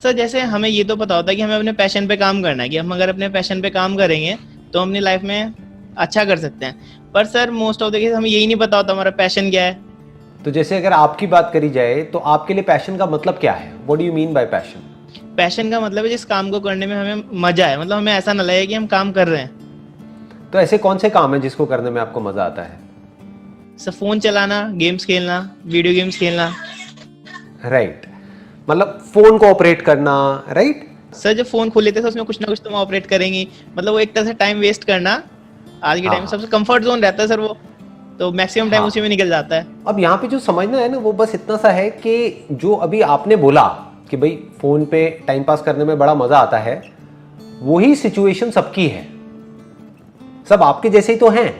Sir जैसे हमें ये तो पता होता है कि हमें अपने पैशन पे काम करना है, कि हम अगर अपने पैशन पे काम करेंगे तो हम अपनी लाइफ में अच्छा कर सकते हैं। पर sir most of the case हमें यही नहीं पता होता हमारा पैशन क्या है। तो जैसे अगर आपकी बात करी जाए तो आपके लिए पैशन का मतलब क्या है? What do you mean by passion? Passion का मतलब है जिस काम को करने में हमें मजा है, मतलब हमें ऐसा ना लगे कि हम काम कर रहे हैं। तो ऐसे कौन से काम है जिसको करने में आपको मजा आता है? सर फोन चलाना, गेम्स खेलना, वीडियो गेम्स खेलना। राइट, मतलब फोन को ऑपरेट करना, राइट? सर जब फोन खोल लेते हैं तो उसमें कुछ ना कुछ तो हम ऑपरेट करेंगे, मतलब वो एक तरह से टाइम वेस्ट करना आज के टाइम में सबसे कंफर्ट जोन रहता है सर वो, तो मैक्सिमम टाइम उसी में निकल जाता है। अब यहाँ पे जो समझना है ना वो बस इतना सा है कि जो अभी आपने बोला कि भाई फोन पे टाइम पास करने में बड़ा मजा आता है, वही सिचुएशन सबकी है, सब आपके जैसे ही तो हैं।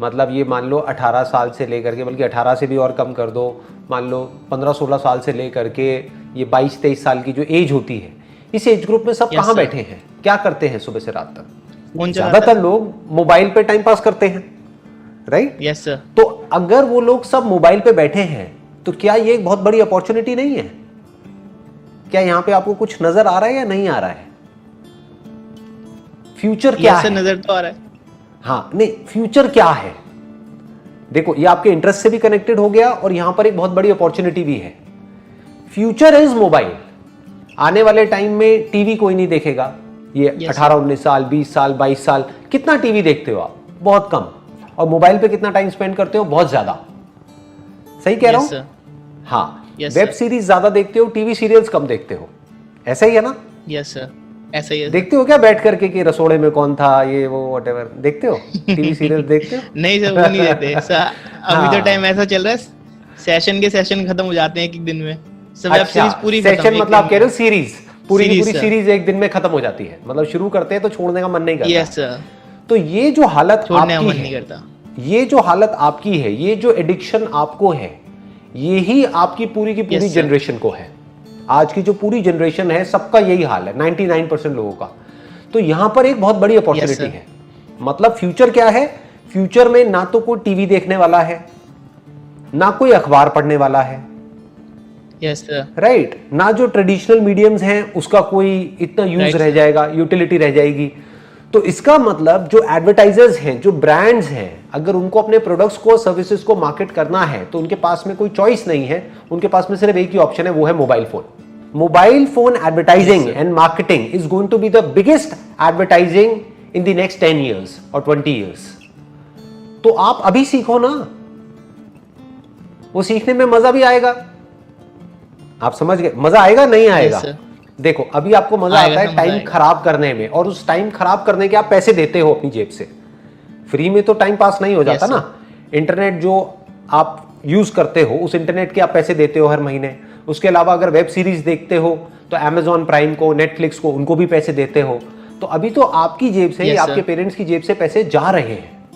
मतलब ये मान लो 18 साल से लेकर के, बल्कि 18 से भी और कम कर दो, मान लो 15-16 साल से लेकर के ये 22-23 साल की जो एज होती है, इस एज ग्रुप में सब कहाँ बैठे हैं, क्या करते हैं सुबह से रात तक? ज्यादातर लोग मोबाइल पे टाइम पास करते हैं, राइट? Yes sir. तो अगर वो लोग सब मोबाइल पे बैठे हैं तो क्या ये एक बहुत बड़ी अपॉर्चुनिटी नहीं है? क्या यहाँ पे आपको कुछ नजर आ रहा है या नहीं आ रहा है? फ्यूचर क्या है? नजर तो आ रहा है। हाँ, नहीं, फ्यूचर क्या है? देखो, ये आपके इंटरेस्ट से भी कनेक्टेड हो गया और यहां पर एक बहुत बड़ी अपॉर्चुनिटी भी है। Future is mobile. आने वाले टाइम में टीवी कोई नहीं देखेगा। ये 18-19 साल, 20 साल, 22 साल कितना टीवी देखते हो आप? बहुत कम। और मोबाइल पे कितना टाइम स्पेंड करते हो? बहुत ज्यादा। सही कह रहा हूं? हाँ। वेब सीरीज ज्यादा देखते हो, टीवी सीरियल्स कम देखते हो, ऐसा ही है ना? यस सर, ऐसा ही है। देखते हो क्या बैठ करके कि रसोड़े में कौन था, ये वो व्हाटएवर देखते हो? टीवी सीरियल देखते हो? नहीं सर, वो नहीं देते सर। अभी तो टाइम ऐसा चल रहा है, सेशन के सेशन खत्म हो जाते हैं एक दिन में। सब वेब सीरीज पूरी खत्म। सेशन मतलब आप कह रहे हो सीरीज, पूरी की पूरी सीरीज एक दिन में खत्म हो जाती है, मतलब शुरू करते हैं तो छोड़ने का मन नहीं करता। Yes sir. तो ये जो हालत छोड़ने का मन नहीं करता, ये जो हालत आपकी है, ये जो एडिक्शन आपको है, ये ही आपकी पूरी की पूरी जनरेशन को है। आज की जो पूरी जनरेशन है सबका यही हाल है, 99% लोगों का। तो यहां पर एक बहुत बड़ी अपॉर्चुनिटी है। मतलब फ्यूचर क्या है? फ्यूचर में ना तो कोई टीवी देखने वाला है, ना कोई अखबार पढ़ने वाला है, यस सर, राइट? ना जो ट्रेडिशनल मीडियम्स हैं उसका कोई इतना यूज रह जाएगा, यूटिलिटी रह जाएगी। तो इसका मतलब जो एडवर्टाइजर्स हैं, जो ब्रांड्स हैं, अगर उनको अपने प्रोडक्ट्स को, सर्विसेज को मार्केट करना है तो उनके पास में कोई चॉइस नहीं है। उनके पास में सिर्फ एक ही ऑप्शन है, वो है mobile phone. Mobile phone advertising and marketing is going to be the biggest advertising in the next 10 years और 20 years। तो आप अभी सीखो ना, वो सीखने में मजा भी आएगा। आप समझ गए? मजा आएगा नहीं आएगा? देखो, अभी आपको मजा आता है टाइम खराब करने में, और उस टाइम खराब करने के आप पैसे देते हो अपनी जेब से। फ्री में तो टाइम पास नहीं हो जाता ना। इंटरनेट जो आप यूज करते हो, उस इंटरनेट के आप पैसे देते हो हर महीने। उसके अलावा अगर वेब सीरीज देखते हो तो Amazon प्राइम को, नेटफ्लिक्स को, उनको भी पैसे देते हो। तो अभी तो आपकी जेब से या आपके पेरेंट्स की जेब से पैसे जा रहे हैं।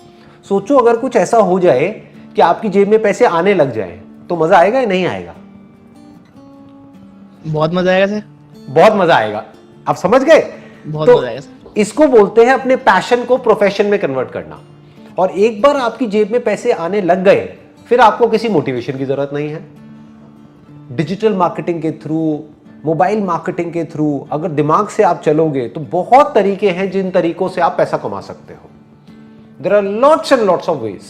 सोचो अगर कुछ ऐसा हो जाए कि आपकी जेब में पैसे आने लग जाए तो मजा आएगा या नहीं आएगा? बहुत मजा आएगा सर, बहुत मजा आएगा। आप समझ गए? बहुत मजा आएगा सर। इसको बोलते हैं अपने पैशन को प्रोफेशन में कन्वर्ट करना। और एक बार आपकी जेब में पैसे आने लग गए, फिर आपको किसी मोटिवेशन की जरूरत नहीं है। डिजिटल मार्केटिंग के थ्रू, मोबाइल मार्केटिंग के थ्रू अगर दिमाग से आप चलोगे तो बहुत तरीके हैं जिन तरीकों से आप पैसा कमा सकते हो। There are lots and lots of ways.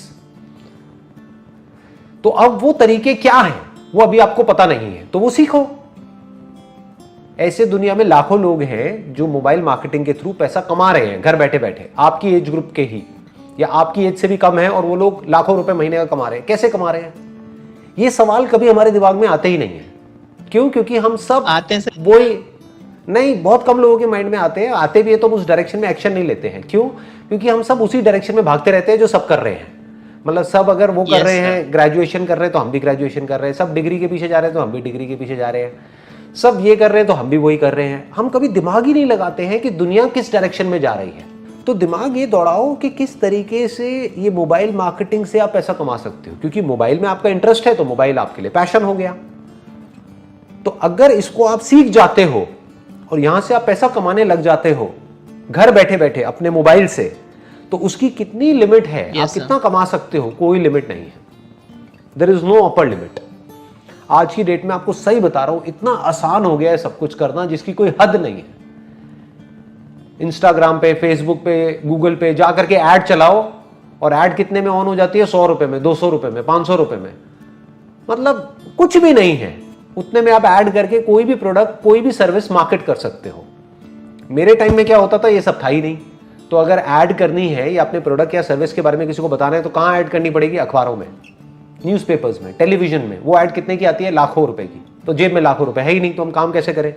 तो अब वो तरीके क्या हैं वो अभी आपको पता नहीं है, तो वो सीखो। ऐसे दुनिया में लाखों लोग हैं जो मोबाइल मार्केटिंग के थ्रू पैसा कमा रहे हैं घर बैठे बैठे, आपकी एज ग्रुप के ही, या आपकी एज से भी कम है, और वो लोग लाखों रुपए महीने का कमा रहे हैं। कैसे कमा रहे हैं? ये सवाल कभी हमारे दिमाग में आते ही नहीं है। क्यों? क्योंकि हम सब आते हैं सर, वही नहीं, बहुत कम लोगों के माइंड में आते हैं। आते भी है तो उस डायरेक्शन में एक्शन नहीं लेते हैं। क्यों? क्योंकि हम सब उसी डायरेक्शन में भागते रहते हैं जो सब कर रहे हैं। मतलब सब अगर वो कर रहे हैं, ग्रेजुएशन कर रहे हैं तो हम भी ग्रेजुएशन कर रहे हैं, सब डिग्री के पीछे जा रहे हैं तो हम भी डिग्री के पीछे जा रहे हैं, सब ये कर रहे हैं तो हम भी वही कर रहे हैं। हम कभी दिमाग ही नहीं लगाते हैं कि दुनिया किस डायरेक्शन में जा रही है। तो दिमाग ये दौड़ाओ कि किस तरीके से ये मोबाइल मार्केटिंग से आप पैसा कमा सकते हो। क्योंकि मोबाइल में आपका इंटरेस्ट है तो मोबाइल आपके लिए पैशन हो गया। तो अगर इसको आप सीख जाते हो और यहां से आप पैसा कमाने लग जाते हो घर बैठे बैठे अपने मोबाइल से, तो उसकी कितनी लिमिट है? आप कितना कमा सकते हो? कोई लिमिट नहीं है। There is no upper limit. आज की डेट में आपको सही बता रहा हूं, इतना आसान हो गया है सब कुछ करना जिसकी कोई हद नहीं है। इंस्टाग्राम पे, फेसबुक पे, गूगल पे जा करके ऐड चलाओ और ऐड कितने में ऑन हो जाती है? 100 रुपए में, 200 रुपए में, 500 रुपए में, मतलब कुछ भी नहीं है। उतने में आप ऐड करके कोई भी प्रोडक्ट, कोई भी सर्विस मार्केट कर सकते हो। मेरे टाइम में क्या होता था, ये सब था ही नहीं। तो अगर ऐड करनी है या अपने प्रोडक्ट या सर्विस के बारे में किसी को बताना है तो कहाँ ऐड करनी पड़ेगी? अखबारों में, न्यूज़पेपर्स में, टेलीविजन में। वो ऐड कितने की आती है? लाखों रुपए की। तो जेब में लाखों रुपए है ही नहीं, तो हम काम कैसे करें?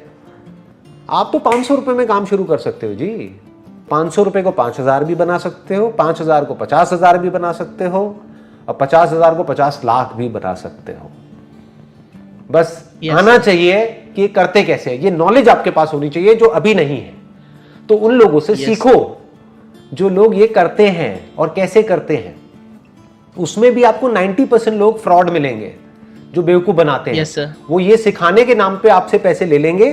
आप तो 500 रुपए में काम शुरू कर सकते हो जी। 500 रुपए को 5000 भी बना सकते हो, 5000 को 50,000 भी बना सकते हो, और 50,000 को 50 लाख भी बना सकते हो। बस आना चाहिए कि ये करते कैसे है, ये नॉलेज आपके पास होनी चाहिए जो अभी नहीं है। तो उन लोगों से सीखो जो लोग ये करते हैं और कैसे करते हैं। उसमें भी आपको 90% लोग फ्रॉड मिलेंगे जो बेवकूफ बनाते हैं। वो ये सिखाने के नाम पे आपसे पैसे ले लेंगे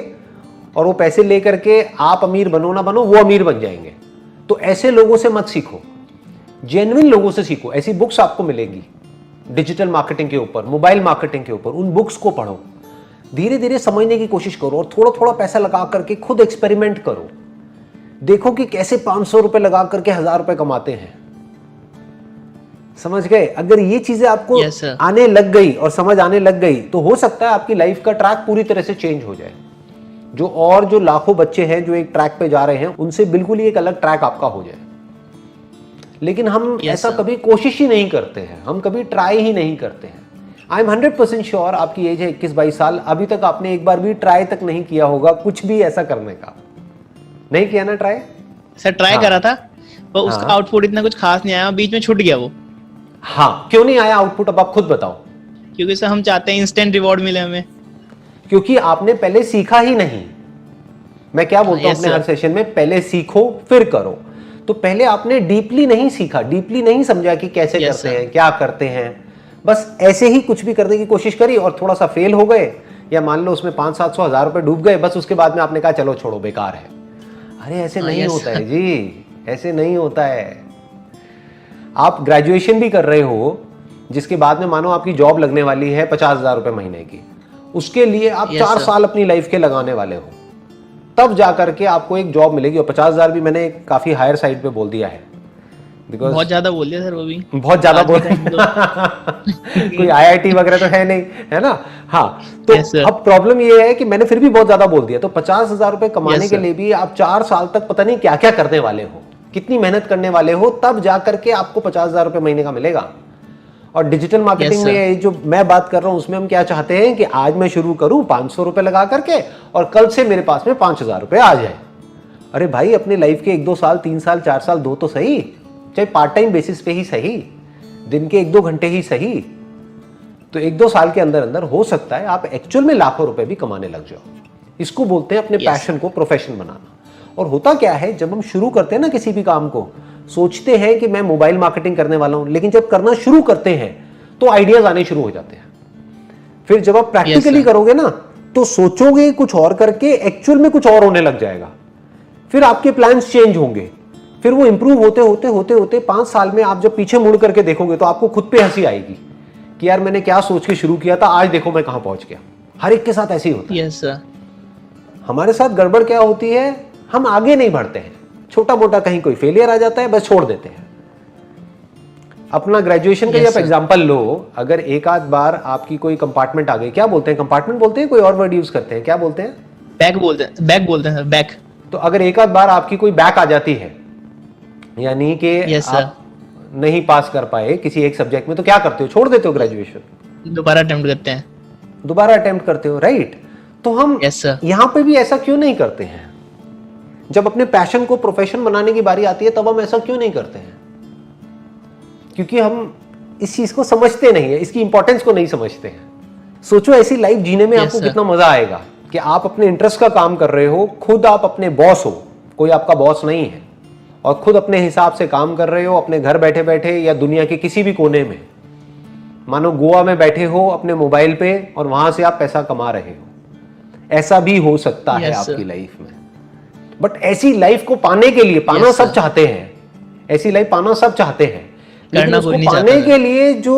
और वो पैसे लेकर के आप अमीर बनो ना बनो, वो अमीर बन जाएंगे। तो ऐसे लोगों से मत सीखो, जेन्युइन लोगों से सीखो। ऐसी बुक्स आपको मिलेगी डिजिटल मार्केटिंग के ऊपर, मोबाइल मार्केटिंग के ऊपर। उन बुक्स को पढ़ो, धीरे धीरे समझने की कोशिश करो और थोड़ा थोड़ा पैसा लगा करके खुद एक्सपेरिमेंट करो। देखो कि कैसे 500 रुपए लगा करके 1000 रुपए कमाते हैं। समझ गए? अगर ये चीजें आपको आने लग गई और समझ आने लग गई तो हो सकता है आपकी लाइफ का ट्रैक पूरी तरह से चेंज हो जाए। जो लाखों बच्चे हैं जो एक ट्रैक पे जा रहे हैं, उनसे बिल्कुल ही एक अलग ट्रैक आपका हो जाए। लेकिन हम ऐसा कभी कोशिश ही नहीं करते हैं, हम कभी ट्राई ही नहीं करते हैं। आई एम 100% श्योर, आपकी एज है 21-22 साल, अभी तक आपने एक बार भी ट्राई तक नहीं किया होगा कुछ भी ऐसा करने का। नहीं किया ना ट्राई? सर ट्राई करा था पर उसका आउटपुट इतना कुछ खास नहीं आया, बीच में छूट गया वो। हाँ, क्यों नहीं आया आउटपुट? अब आप खुद बताओ। क्योंकि सर हम चाहते हैं इंस्टेंट रिवॉर्ड मिले हमें। क्योंकि आपने पहले सीखा ही नहीं। मैं क्या बोलता हूं अपने हर सेशन में, पहले सीखो फिर करो। तो पहले आपने डीपली नहीं सीखा, डीपली नहीं समझा कि कैसे करते हैं, क्या करते हैं। बस ऐसे ही कुछ भी करने की कोशिश करी और थोड़ा सा फेल हो गए, या मान लो उसमें 500-700 हज़ार रुपए डूब गए, बस उसके बाद में आपने कहा चलो छोड़ो, बेकार है। अरे ऐसे नहीं होता है जी, ऐसे नहीं होता है। आप ग्रेजुएशन भी कर रहे हो, जिसके बाद में मानो आपकी जॉब लगने वाली है 50,000 रुपए महीने की, उसके लिए आप 4 साल अपनी लाइफ के लगाने वाले हो, तब जाकर के आपको एक जॉब मिलेगी। और 50,000 भी मैंने काफी हायर साइड पे बोल दिया है, बिकॉज बहुत ज्यादा बोल दिया सर, वो भी बहुत ज्यादा बोल कोई IIT वगैरह तो है नहीं, है ना? हाँ, तो अब प्रॉब्लम ये है कि मैंने फिर भी बहुत ज्यादा बोल दिया। तो 50,000 रुपए कमाने के लिए भी आप 4 साल तक पता नहीं क्या क्या करने वाले हो, कितनी मेहनत करने वाले हो, तब जाकर के आपको 50,000 रुपए महीने का मिलेगा। और डिजिटल मार्केटिंग में जो मैं बात कर रहा हूं, उसमें हम क्या चाहते हैं कि आज मैं शुरू करूं 500 रुपए लगा करके और कल से मेरे पास में 5,000 रुपए आ जाए। अरे भाई, अपने लाइफ के 1-2 साल, 3 साल, 4 साल दो तो सही, चाहे पार्ट टाइम बेसिस पे ही सही, दिन के 1-2 घंटे ही सही। तो 1-2 साल के अंदर अंदर हो सकता है आप एक्चुअल में लाखों रुपए भी कमाने लग जाओ। इसको बोलते हैं अपने पैशन को प्रोफेशन बनाना। और होता क्या है, जब हम शुरू करते हैं ना किसी भी काम को, सोचते हैं कि मैं मोबाइल मार्केटिंग करने वाला हूं, लेकिन जब करना शुरू करते हैं तो आइडियाज आने शुरू हो जाते हैं। फिर जब आप प्रैक्टिकली करोगे ना, तो सोचोगे कुछ और करके एक्चुअल में कुछ और होने लग जाएगा। फिर आपके प्लान्स चेंज होंगे, फिर वो इंप्रूव होते होते होते होते 5 साल में आप जब पीछे मुड़ करके देखोगे तो आपको खुद पे हंसी आएगी कि यार मैंने क्या सोच के शुरू किया था, आज देखो मैं कहां पहुंच गया। हर एक के साथ ऐसे ही होता है। Yes sir. हमारे साथ गड़बड़ क्या होती है, हम आगे नहीं बढ़ते हैं, छोटा मोटा कहीं कोई फेलियर आ जाता है, बस छोड़ देते हैं। अपना ग्रेजुएशन का आप एग्जांपल लो, अगर एक आध बार आपकी कोई कंपार्टमेंट आ गई, क्या बोलते हैं, कंपार्टमेंट बोलते हैं, कोई और वर्ड यूज करते हैं, क्या बोलते हैं? बैक बोलते हैं, बैक बोलते हैं, बैक। तो अगर एक आध बार आपकी कोई बैक आ जाती है, यानी कि आप नहीं पास कर पाए किसी एक सब्जेक्ट में, तो क्या करते हो? छोड़ देते हो ग्रेजुएशन, दोबारा अटेम्प्ट करते हैं, दोबारा अटेम्प्ट करते हो, राइट? तो हम यहां पे भी ऐसा क्यों नहीं करते हैं? जब अपने पैशन को प्रोफेशन बनाने की बारी आती है तब हम ऐसा क्यों नहीं करते हैं? क्योंकि हम इस चीज को समझते नहीं है, इसकी इंपॉर्टेंस को नहीं समझते हैं। सोचो ऐसी लाइफ जीने में आपको कितना मजा आएगा कि आप अपने इंटरेस्ट का काम कर रहे हो, खुद आप अपने बॉस हो, कोई आपका बॉस नहीं है, और खुद अपने हिसाब से काम कर रहे हो, अपने घर बैठे बैठे या दुनिया के किसी भी कोने में, मानो गोवा में बैठे हो अपने मोबाइल पे और वहां से आप पैसा कमा रहे हो। ऐसा भी हो सकता है आपकी लाइफ में। बट ऐसी लाइफ को पाने के लिए, पाना सब चाहते हैं, ऐसी लाइफ पाना सब चाहते हैं, लेकिन उसको पाने के लिए जो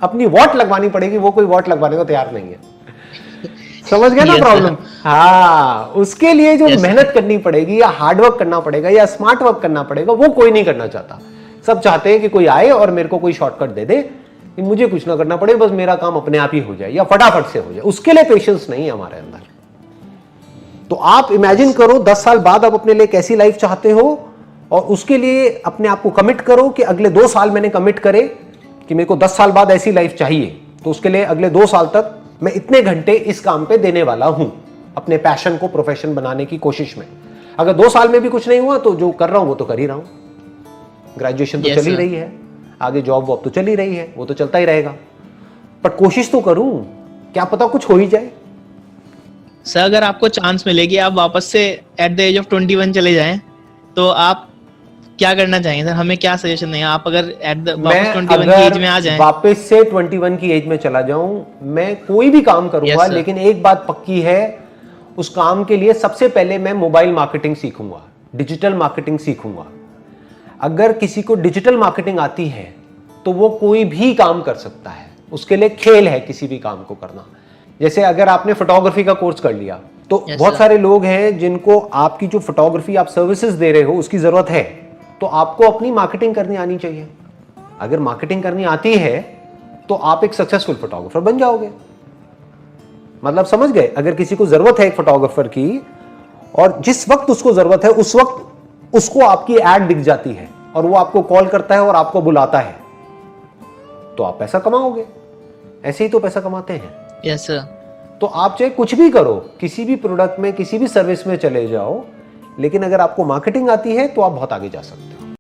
अपनी वॉट लगवानी पड़ेगी, वो कोई वॉट लगवाने को तैयार नहीं है। समझ गए ना Yes, प्रॉब्लम? हाँ, उसके लिए जो Yes, मेहनत करनी पड़ेगी या हार्डवर्क करना पड़ेगा या स्मार्ट वर्क करना पड़ेगा, वो कोई नहीं करना चाहता। सब चाहते हैं कि कोई आए और मेरे को कोई शॉर्टकट दे दे, कि मुझे कुछ ना करना पड़े, बस मेरा काम अपने आप ही हो जाए या फटाफट से हो जाए। उसके लिए पेशेंस नहीं है हमारे अंदर। तो आप इमेजिन करो 10 साल बाद आप अपने लिए कैसी लाइफ चाहते हो, और उसके लिए अपने आप को कमिट करो कि अगले 2 साल मैंने कमिट करे कि मेरे को 10 साल बाद ऐसी लाइफ चाहिए, तो उसके लिए अगले 2 साल तक मैं इतने घंटे इस काम पे देने वाला हूं, अपने पैशन को प्रोफेशन बनाने की कोशिश में। अगर 2 साल में भी कुछ नहीं हुआ तो जो कर रहा हूं वो तो कर ही रहा हूं। ग्रेजुएशन तो Yes, चल ही sir. रही है, आगे जॉब वॉब तो चल ही रही है, वो तो चलता ही रहेगा, पर कोशिश तो करूं, क्या पता कुछ हो ही जाए। सर अगर आपको चांस मिलेगी आप वापस से एट द एज ऑफ 21 चले जाएं, तो आप क्या करना चाहेंगे सर? हमें क्या सजेशन देंगे आप अगर एट द वापस 21 की एज में आ जाएं? वापस से 21 की एज में चला जाऊं, मैं कोई भी काम करूंगा, Yes, sir. लेकिन एक बात पक्की है, उस काम के लिए सबसे पहले मैं मोबाइल मार्केटिंग सीखूंगा, डिजिटल मार्केटिंग सीखूंगा। अगर किसी को डिजिटल मार्केटिंग आती है तो वो कोई भी काम कर सकता है, उसके लिए खेल है किसी भी काम को करना। जैसे अगर आपने फोटोग्राफी का कोर्स कर लिया तो Yes, बहुत sir. सारे लोग हैं जिनको आपकी जो फोटोग्राफी आप सर्विसेज दे रहे हो उसकी जरूरत है, तो आपको अपनी मार्केटिंग करनी आनी चाहिए। अगर मार्केटिंग करनी आती है तो आप एक सक्सेसफुल फोटोग्राफर बन जाओगे। मतलब समझ गए? अगर किसी को जरूरत है एक फोटोग्राफर की, और जिस वक्त उसको जरूरत है उस वक्त उसको आपकी एड दिख जाती है और वो आपको कॉल करता है और आपको बुलाता है, तो आप पैसा कमाओगे। ऐसे ही तो पैसा कमाते हैं। Yes sir. तो आप चाहे कुछ भी करो, किसी भी प्रोडक्ट में, किसी भी सर्विस में चले जाओ, लेकिन अगर आपको मार्केटिंग आती है तो आप बहुत आगे जा सकते हो।